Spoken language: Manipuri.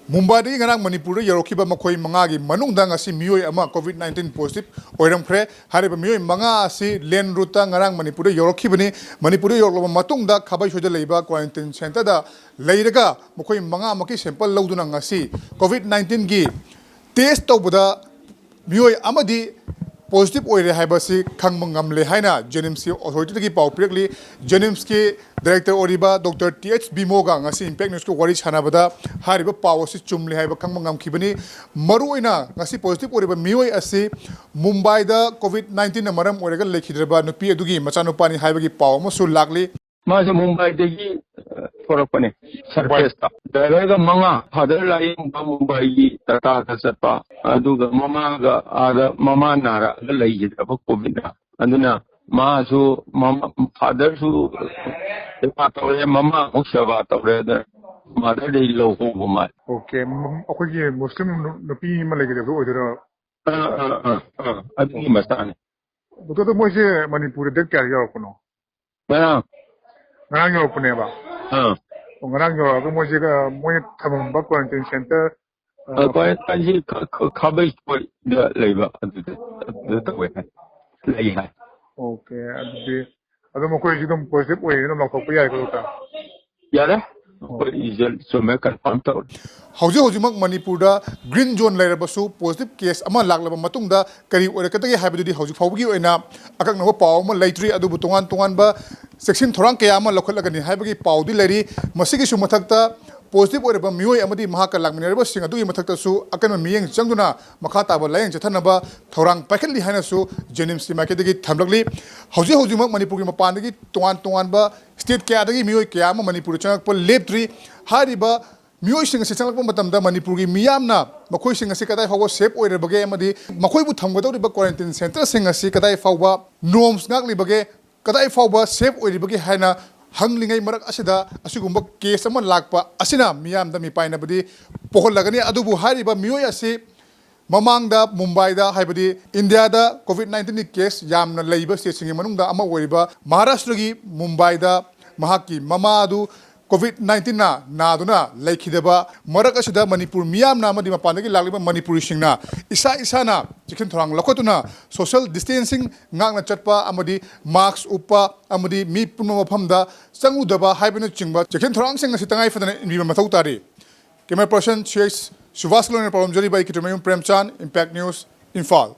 Mumbai ngarang Manipur Yorokhiba Makoi Mangagi Manungdang asi mioi ama COVID-19 positive oiramkhre hariba mioi manga asi len ruta ngarang Manipur Yorokhibani Manipur yorokloba matungda khabai soja leiba quarantine center da leiraga makoi manga maki sample lauduna ngasi COVID-19 gi test tawbada mioi amadi positive oire haibasi khangmangam le haina Jenims authority ki pau pirakli Jenims ki director oriba Dr. TH Bimoga ngasi impact news ko wari chanabada hariba pau si chumle haiba khangmangam khibani maruina ngasi positive oriba mioi asi Mumbai da COVID-19 na maram orega lekhidraba nupi adugi machanupani haiba ki pau masu lakli मासे मुंबई देगी थोरपने सरफेस ता दायरेगा मंगा फादर लाइन बा मुंबई की तटा खसपा अदुगा ममा गा आदा ममा नारा लई जब कोविड ना अदुना मासु ममा फादर सु पातोरे ममा मुक्षवा तोरे द मदर दे लो हो गुमा ओके अखोगी मुस्लिम nupi ma legidabdo oidara अदुगी मसाने तो मोसे मणिपुर देख क्या यावकोनो बना ngarang yorokune ba ngarang yorok mo jiga mo thamam ba quarantine center कोई काजी खबर कोई लेबा अदु तवे लई है ओके अदु mo ko jidum positive oy no ma ko ya ko ta यारे कोई रिजल्ट सो मैं कंफर्म तो हौजे हौजिमक मणिपुर दा ग्रीन जोन लेरबसु पॉजिटिव केस अमा लागलब मतुंगदा करी ओरकतगे हाबदुदी हौजि फावबगी ओइना अककनबो पाव अमा लैट्री अदुबु तोंगान तोंगानबा सेक्शन थोरांग कया अमा लखलगनि हाबगी पावदि लेरी मसिगी सु मथक्ता पॉजिटिव ओरबा मियोय अमदी महाका लागमिनरबा सिंग अदुगी मथक्तसु अकन मियेंग चंगदुना मखा ताबा लायंग चथनबा थोरांग पाखलि हायनासु जेनिम्स मार्केटगी थमलगली हौजे हौजिमक मणिपुर की मपानदगी तोंगान तोंगानबा स्टेट कयादगी मियोय कया अमा मणिपुर चंगक लेप्ट्री हारिबा मियोइसिंग से चंगलप मतमदा मणिपुर की मियामना मखोइसिंग से कदाय फावबा सेफ ओइरबगे अमदी मखोइबु थमगदौरिबा क्वारंटाइन सेंटर सिंग से कदाय फावबा नॉर्म्स गाकलिबगे कदाय फावबा सेफ ओइरबगे हायना हंगलिंगै मरक असिदा असिगुंबा केस अमा लाकपा असिना मियामदा मिपाइनबदी पोहलगनी अदुबु हारिबा मियोय असि ममांगदा मुंबईदा हाइबदी इंडियादा कोविड-19 केस यामना लैबा स्टेटसिंग मनुंगदा अमा ओइरिबा महाराष्ट्र की मुंबईदा महाकी ममादु COVID-19 ना नादुना लैखिदबा मरक असिदा मणिपुर मियामना अमदी मपानदगी लागलिबा मणिपुरी सिंगना इसा इसाना चिखन थोरांग लखोतुना सोशल डिस्टेंसिंग ngang चटपा अमदी मास्क उपा अमदी मी पुनम मफमदा चंगुदबा हाइबन चिंगबा चिखन थोरांग सिंग सितंगाई फदन इनबी मथौ तारी कैमरा पर्सन शेष सुभाष लोने प्रॉब्लम जरी by Kitmayum Premchand impact news Imphal.